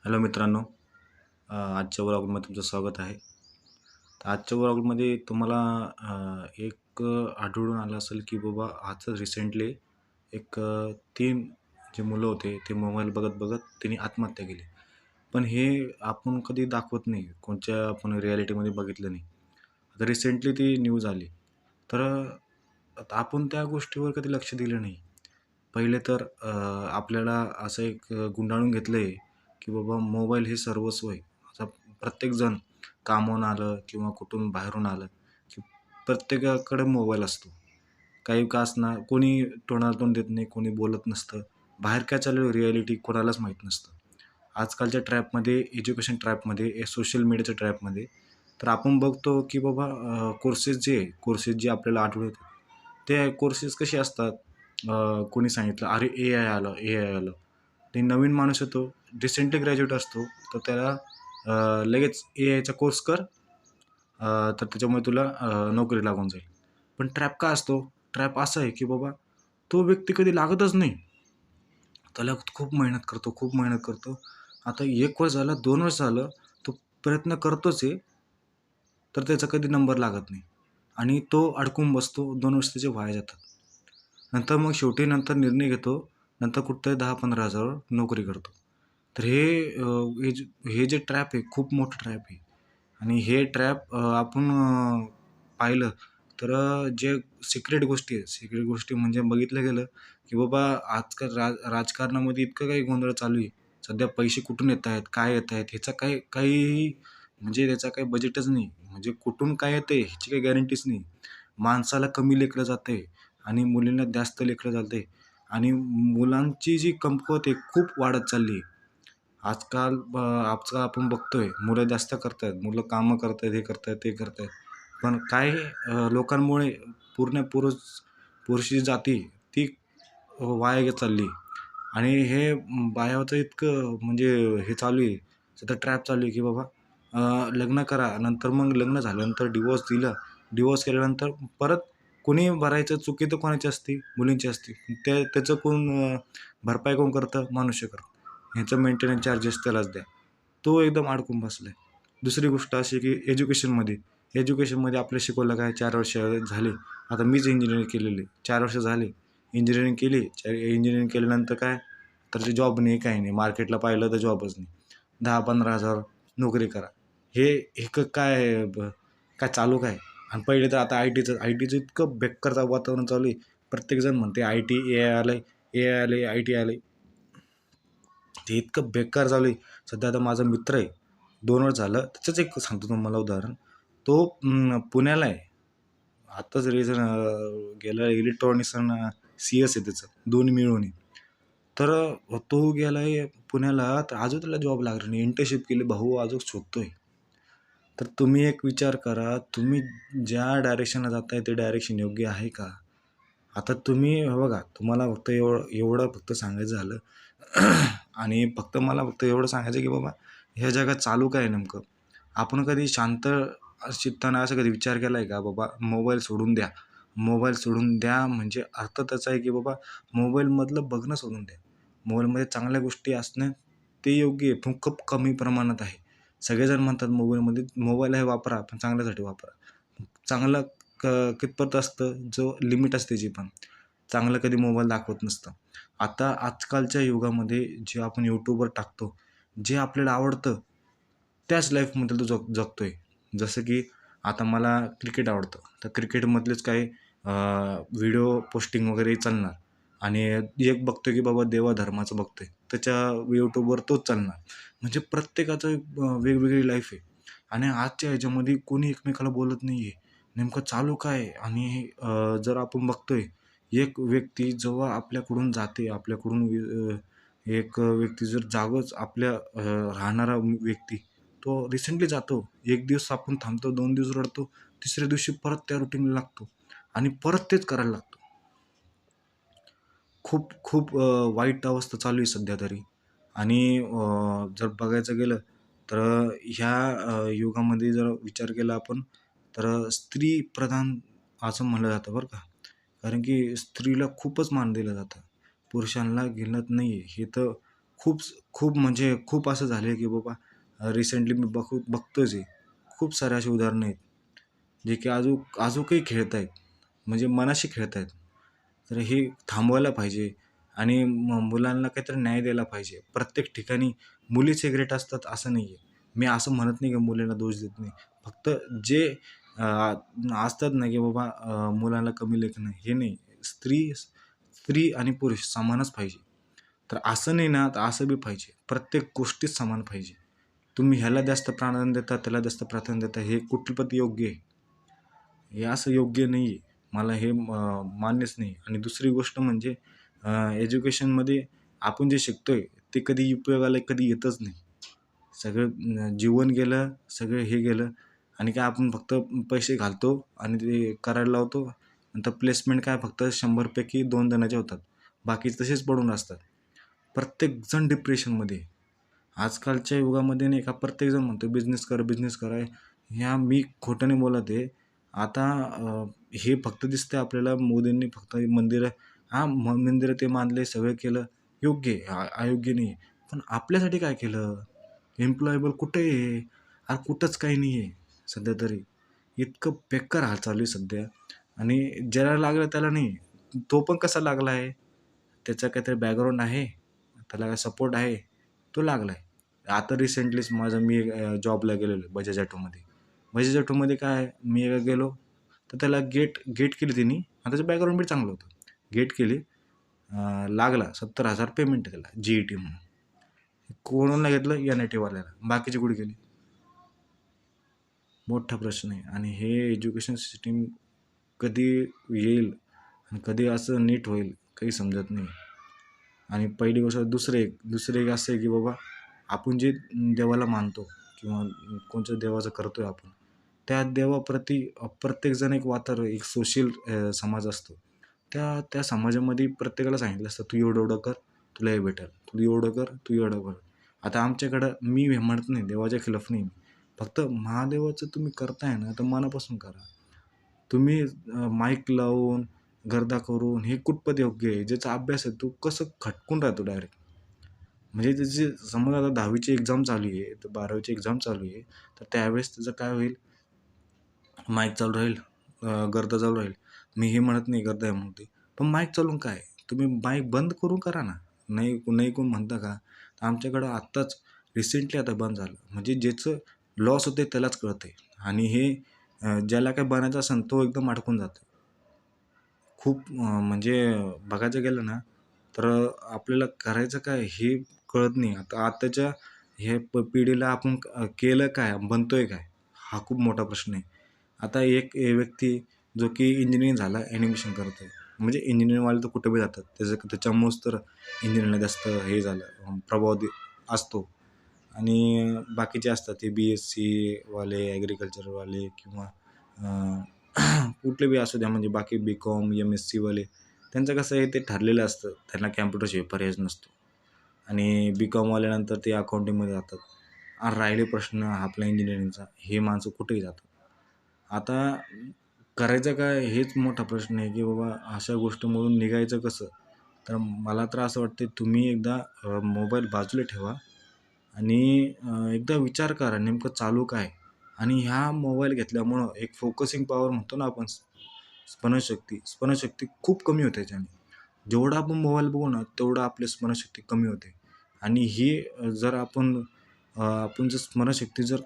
Hello मित्रांनो, आजच्या व्लॉगमध्ये तुमचं स्वागत आहे. तर आजच्या व्लॉगमध्ये तुम्हाला एक आढळून आलं असेल की बाबा आज रिसेंटली एक 3 जे मुलं होते ते मोबाईल बघत बघत त्यांनी आत्महत्या केली. पण हे आपण कधी दाखवत नाही, कोणत्या आपण रिॲलिटीमध्ये बघितलं नाही. आता रिसेंटली ती न्यूज आली. तर आता आपण त्या गोष्टीवर कधी लक्ष दिलं नाही. पहिले तर आपल्याला असं एक गुंडाळून घेतलं आहे की बाबा मोबाईल हे सर्वस्व आहे. आता प्रत्येकजण कामावरून आलं किंवा कुठून बाहेरून आलं की प्रत्येकाकडे मोबाईल असतो. काही का असणार, कोणी तोंडाला तोंड देत नाही, कोणी बोलत नसतं. बाहेर काय चालू आहे रिॲलिटी कोणालाच माहीत नसतं. आजकालच्या ट्रॅपमध्ये, एज्युकेशन ट्रॅपमध्ये, सोशल मीडियाच्या ट्रॅपमध्ये तर आपण बघतो की बाबा कोर्सेस जे आपल्याला आठवत येतात, ते कोर्सेस कसे असतात. कोणी सांगितलं, "अरे ए-आय आलं, ए-आय आलं." ते नवीन माणूस येतो, रिसेंटली ग्रॅज्युएट असतो, तर त्याला लगेच ए-आयचा कोर्स कर, तर त्याच्यामुळे तुला नोकरी लागून जाईल. पण ट्रॅप का असतो? ट्रॅप असा आहे की बाबा तो व्यक्ती कधी लागतच नाही. त्याला खूप मेहनत करतो, खूप मेहनत करतो. आता 1 वर्ष झालं, 2 वर्ष झालं, तो प्रयत्न करतोच आहे, तर त्याचा कधी नंबर लागत नाही आणि तो अडकून बसतो. 2 वर्ष त्याचे वाया जातात. नंतर मग शेवटी नंतर निर्णय घेतो. नंतर कुठेतरी 10-15 हजारावर नोकरी करतो. तर हे जे ट्रॅप आहे, खूप मोठं ट्रॅप आहे आणि हे ट्रॅप आपण पाहिलं तर जे सिक्रेट गोष्टी आहेत, सिक्रेट गोष्टी म्हणजे बघितलं गेलं की बाबा आजकाल राजकारणामध्ये इतकं काही गोंधळ चालू आहे. सध्या पैसे कुठून येत आहेत, काय येत आहेत, ह्याचा काही म्हणजे त्याचा काही बजेटच नाही. म्हणजे कुठून काय येतंय ह्याची काही गॅरंटीच नाही. माणसाला कमी लेखलं जातंय आणि मुलींना जास्त लेखलं जातंय आणि मुलांची जी कमकुवत आहे खूप वाढत चालली आहे. आजकाल आपण बघतोय मुलं जास्त करतायत, मुलं कामं करतायत, हे करतायत, ते करतायत. पण काय लोकांमुळे पूर्ण पुरुष जाती ती वाया घेत चालली आणि हे बायाचं इतकं म्हणजे हे चालू आहे, सध्या ट्रॅप चालू आहे की बाबा लग्न करा, नंतर मग लग्न झाल्यानंतर डिवोर्स दिलं, डिवोर्स केल्यानंतर परत कोणी भरायचं, चुकी तर कोणाची असते? मुलींची असते. त्याचं कोण भरपाई कोण करतं? मनुष्य करतं. ह्याचं मेंटेनन्स चार्जेस त्यालाच द्या. तो एकदम अडकून बसला आहे. दुसरी गोष्ट अशी की एज्युकेशनमध्ये आपलं शिकवलं काय 4 वर्ष झाले. आता मीच इंजिनिअरिंग केलेली. 4 वर्ष झाले. इंजिनिअरिंग केली. इंजिनिअरिंग केल्यानंतर काय? तर ते जॉब नाही, काही नाही. मार्केटला पाहिलं तर जॉबच नाही. 10-15 हजार नोकरी करा. हे हे काय आहे काय चालू काय? आणि पहिले तर आता आय-टीचं इतकं बेकार वातावरण चालू आहे. प्रत्येकजण म्हणते आय-टी, ए-आय आलंय, ए-आय आलंय, आय-टी आलंय. ते इतकं बेकार चालू आहे. सध्या आता माझा मित्र आहे. 2 वर्ष झालं. त्याचंच एक सांगतो तुम्हाला उदाहरण. तो पुण्याला आहे. आत्ताच गेला इलेक्ट्रॉनिक्स आणि सी-एस आहे त्याचं. दोन्ही मिळून आहे. तर तो गेला आहे पुण्याला, तर अजून त्याला जॉब लागला नाही. इंटर्नशिप केली. भाऊ अजून शोधतोय. तर तुम्ही एक विचार करा, तुम्ही ज्या डायरेक्शनला जाताय ते डायरेक्शन योग्य आहे का? आता तुम्ही हे बघा, तुम्हाला फक्त एवढं फक्त सांगायचं झालं आणि मला फक्त एवढं सांगायचं की बाबा ह्या जगात चालू काय आहे नेमकं? आपण कधी शांत चित्तानं असं कधी विचार केला आहे का बाबा मोबाईल सोडून द्या. मोबाईल सोडून द्या म्हणजे अर्थ त्याचा आहे की बाबा मोबाईलमधलं बघणं सोडून द्या. मोबाईलमध्ये चांगल्या गोष्टी असणं ते योग्य आहे, पण खूप कमी प्रमाणात आहे. सगळेजण म्हणतात मोबाईल आहे वापरा, पण चांगल्यासाठी वापरा. चांगलं कितपत असतं, जो लिमिट असते त्याची पण. चांगलं कधी मोबाईल दाखवत नसतं. आता आजकालच्या युगामध्ये जे आपण YouTubeवर टाकतो, जे आपल्याला आवडतं, त्याच लाईफमध्ये तो जगतोय. जसं की आता मला क्रिकेट आवडतं, तर क्रिकेटमधलेच काही व्हिडिओ पोस्टिंग वगैरे चालणार आणि एक बघतोय की बाबा देवाधर्माचं बघतोय, त्याच्या YouTubeवर तोच चालणार. म्हणजे प्रत्येकाचं वेगवेगळी लाईफ आहे आणि आजच्या ह्याच्यामध्ये कोणी एकमेकाला बोलत नाही आहे. नेमकं चालू काय आहे? आणि जर आपण बघतोय, एक व्यक्ती जेव्हा आपल्याकडून जाते, एक व्यक्ती जर जागोच आपल्या राहणारा व्यक्ती, तो रिसेंटली जातो. 1 दिवस आपण थांबतो, 2 दिवस रडतो, तिसऱ्या दिवशी परत त्या रुटीनला लागतो आणि परत तेच करायला लागतो. खूप खूप वाईट अवस्था चालू आहे सध्या तरी आणि जर बघायचं गेलं तर ह्या युगामध्ये जर विचार केला आपण तर स्त्रीप्रधान असं म्हणलं जातं बरं का. कारण की स्त्रीला खूपच मान दिलं जातं. पुरुषांना गिनत नाही आहे. हे तर खूप खूप म्हणजे खूप असं झालं आहे की बाबा रिसेंटली मी बघतोच आहे. खूप सारे अशी उदाहरणं आहेत, जे की अजूकही खेळत आहेत. म्हणजे मनाशी खेळत आहेत. तर हे थांबवायला पाहिजे आणि मुलांना काहीतरी न्याय द्यायला पाहिजे. प्रत्येक ठिकाणी मुलीच हे ग्रेट असतात असं नाही आहे. मी असं म्हणत नाही की मुलींना दोष देत नाही. फक्त जे अ, असतात ना की बाबा मुलांना कमी लेखणं हे नाही. स्त्री स्त्री आणि पुरुष समानच पाहिजे. तर असं नाही ना, तर असं बी पाहिजे. प्रत्येक गोष्टीत समान पाहिजे. तुम्ही ह्याला जास्त प्राधान्य देता, त्याला जास्त प्राधान्य देता, हे कुठपत योग्य आहे? हे असं योग्य नाही आहे. मला हे मान्यच नाही. आणि दुसरी गोष्ट म्हणजे एज्युकेशनमध्ये आपण जे शिकतोय, ते कधी उपयोगाला कधी येतच नाही. सगळं जीवन गेलं, सगळं हे गेलं आणि काय आपण फक्त पैसे घालतो आणि ते करायला लावतो. नंतर प्लेसमेंट काय फक्त 100 पैकी 2 जणांचे होतात. बाकी तसेच पडून असतात. प्रत्येकजण डिप्रेशनमध्ये आहे. आजकालच्या युगामध्ये नाही का प्रत्येकजण म्हणतो बिझनेस कर, बिझनेस करा. ह्या मी खोटं नाही बोलत आहे. आता हे फक्त दिसतंय आपल्याला मोदींनी फक्त मंदिरं हां, मंदिरं ते बांधले, सगळं केलं. योग्य आहे. अयोग्य नाही आहे. पण आपल्यासाठी काय केलं? एम्प्लॉयबल कुठे आहे? अरे कुठंच काही नाही आहे सध्या तरी. इतकं बेकार हाल चालू आहे सध्या आणि ज्याला लागलं त्याला नाही. तो पण कसा लागला आहे? त्याचा काहीतरी बॅकग्राऊंड आहे, त्याला काय सपोर्ट आहे, तो लागला आहे. आता रिसेंटलीच मी जॉबला गेलेलो बजाज ऑटोमध्ये. बजाज ऑटोमध्ये काय आहे, मी एकदा गेलो, तर त्याला गेट केली त्यांनी आणि त्याचं बॅकग्राऊंड बी चांगलं होतं. गेट केली, लागला 70,000 पेमेंट आहे त्याला जी-ई-टी म्हणून. कोणाला घेतलं? एन-आय-टीवाल्याला. बाकीचे कुठे गेले? मोठा प्रश्न आहे आणि हे एज्युकेशन सिस्टीम कधी येईल आणि कधी असं नीट होईल काही समजत नाही. आणि पहिली गोष्ट दुसरं एक असं आहे की बाबा आपण जे देवाला मानतो किंवा कोणत्या देवाचं करतोय आपण, त्या देवाप्रती प्रत्येकजण एक सोशल समाज असतो. त्या समाजामध्ये प्रत्येकाला सांगितलं असतं, "तू एवढं-एवढं कर, तुला हे भेटेल. तू एवढं कर, तू एवढं कर." आता आमच्याकडं मी हे म्हणत नाही, देवाच्या खिलाफ नाही. फक्त महादेवाचं तुम्ही करताय ना, तर मनापासून करा. तुम्ही माईक लावून, गर्दा करून हे कुठपत योग्य आहे? ज्याचा अभ्यास आहे तो कसं खटकून राहतो डायरेक्ट. म्हणजे त्याची समज आता 10वी एक्झाम चालू आहे, तर 12वी एक्झाम चालू आहे, तर त्यावेळेस त्याचं काय होईल? माईक चालू राहील, गर्दा चालू राहील. मी हे म्हणत नाही गर्दा आहे म्हणून ते. पण माईक चालवून काय? तुम्ही माईक बंद करून करा ना. नाही नाही कोण म्हणतं का? तर आमच्याकडं आत्ताच रिसेंटली आता बंद झालं. म्हणजे ज्याचं लॉस होते त्यालाच कळतंय आणि हे ज्याला काही बनायचं असेल तो एकदम अडकून जातो. खूप म्हणजे बघायचं गेलं ना, तर आपल्याला करायचं काय हे कळत नाही. आता आताच्या हे पिढीला आपण केलं काय? बनतोय काय? हा खूप मोठा प्रश्न आहे. आता एक व्यक्ती जो की इंजिनिअरिंग झाला, ॲनिमेशन करतोय. म्हणजे इंजिनिअरिंगवाले तर कुठे बी जातात. त्याच्यामुळेच तर इंजिनिअरिंगला जास्त हे झालं प्रभाव असतो. आणि बाकीचे असतात ते बी-एस-सीवाले, ॲग्रिकल्चरवाले किंवा कुठले बी असू द्या म्हणजे बाकी बी-कॉम, एम-एस-सीवाले त्यांचं कसं आहे ते ठरलेलं असतं. त्यांना कॅम्प्युटरशिवाय पर्यायच नसतो आणि बी-कॉमवाल्यानंतर ते अकाउंटिंगमध्ये जातात. आणि राहिले प्रश्न आपला इंजिनिअरिंगचा, हे माणसं कुठेही जातात. आता करायचं काय हेच मोठा प्रश्न आहे, की बाबा अशा गोष्टीमधून निघायचं कसं? तर मला तर असं वाटतं तुम्ही एकदा मोबाईल बाजूला ठेवा आणि एकदा विचार करा नेमकं चालू काय? आणि ह्या मोबाईल घेतल्यामुळं एक फोकसिंग पॉवर म्हणतो ना आपण स्मरणशक्ती खूप कमी होते याच्याने. जेवढा आपण मोबाईल बघू ना, तेवढं आपली स्मरणशक्ती कमी होते. आणि ही जर आपण जर स्मरणशक्ती जर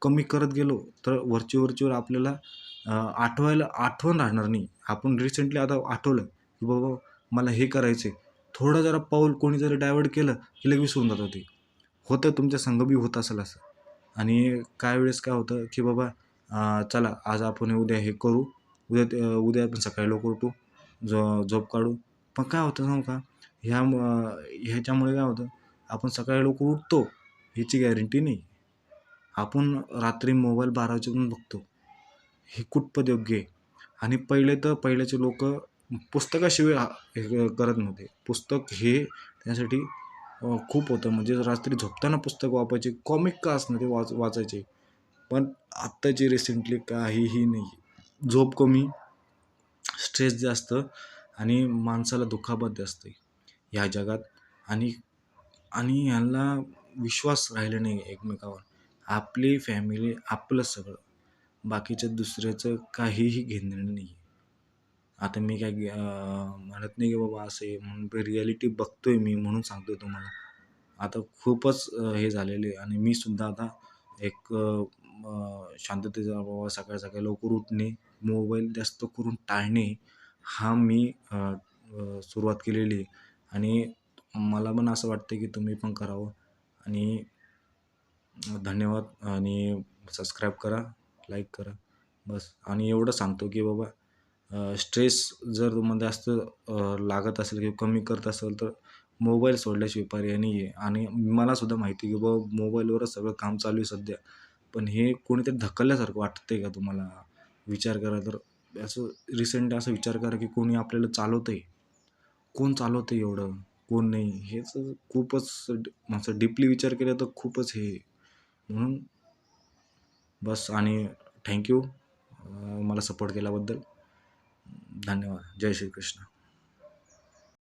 कमी करत गेलो, तर वरचेवर आपल्याला आठवण राहणार नाही. आपण रिसेंटली आता आठवलं, की बाबा मला हे करायचं आहे. थोडं जरा पाऊल कोणी जरी डायव्हर्ट केलं, की लगेच विसरून जातं ते. होतं तुमच्या संग बी होत असेल असं. आणि काही वेळेस काय होतं, की बाबा चला आज आपण उद्या हे करू. उद्या आपण सकाळी लवकर उठू, झोप काढू. पण काय होतं सांगू का? ह्याच्यामुळे काय होतं, आपण सकाळी लवकर उठतो, ह्याची गॅरंटी नाही. आपण रात्री मोबाईल 12 वाजेपर्यंत बघतो. हे कुठपत योग्य आहे? आणि पहिल्याचे लोकं पुस्तकाशिवाय हे करत नव्हते. पुस्तक हे त्यासाठी खूप होतं. म्हणजे रात्री झोपताना पुस्तक वाचायचे. कॉमिक का असणं ते वाचायचे. पण आत्ताची रिसेंटली काहीही नाही. झोप कमी, स्ट्रेस जास्त आणि माणसाला दुखापत जास्त आहे ह्या जगात. आणि आणि ह्यांना विश्वास राहिला नाही एकमेकावर. आपली फॅमिली आपलं सगळं. बाकीच्या दुसऱ्याचं काहीही घेणं नाही आहे. आता मी काय म्हणत नाही की बाबा असं आहे म्हणून रिॲलिटी बघतोय मी म्हणून सांगतोय तुम्हाला. आता खूपच हे झालेलं आहे आणि मी सुद्धा आता एक शांततेचा बाबा सकाळी-सकाळी लवकर उठणे, मोबाईल जास्त करून टाळणे हा मी सुरुवात केलेली आहे आणि मला पण असं वाटतं की तुम्ही पण करावं आणि धन्यवाद आणि सबस्क्राईब करा, लाईक करा. बस आणि एवढं सांगतो की बाबा स्ट्रेस जर तुम्हाला जास्त लागत असेल किंवा कमी करत असेल तर मोबाईल सोडल्याशिवाय पर्याय नाही आहे आणि मला सुद्धा माहिती आहे की बाबा मोबाईलवरच सगळं काम चालू आहे सध्या. पण हे कोणीतरी ढकलल्यासारखं वाटतंय का तुम्हाला? विचार करा तर असं रिसेंट असा विचार करा की कोणी आपल्याला चालवतंय. कोण चालवतंय एवढं? कोण नाही? हेच खूपच असं डीपली विचार केला तर खूपच हे आहे. म्हणून बस आणि थँक मला सपोर्ट केल्याबद्दल. धन्यवाद. जय श्री कृष्ण.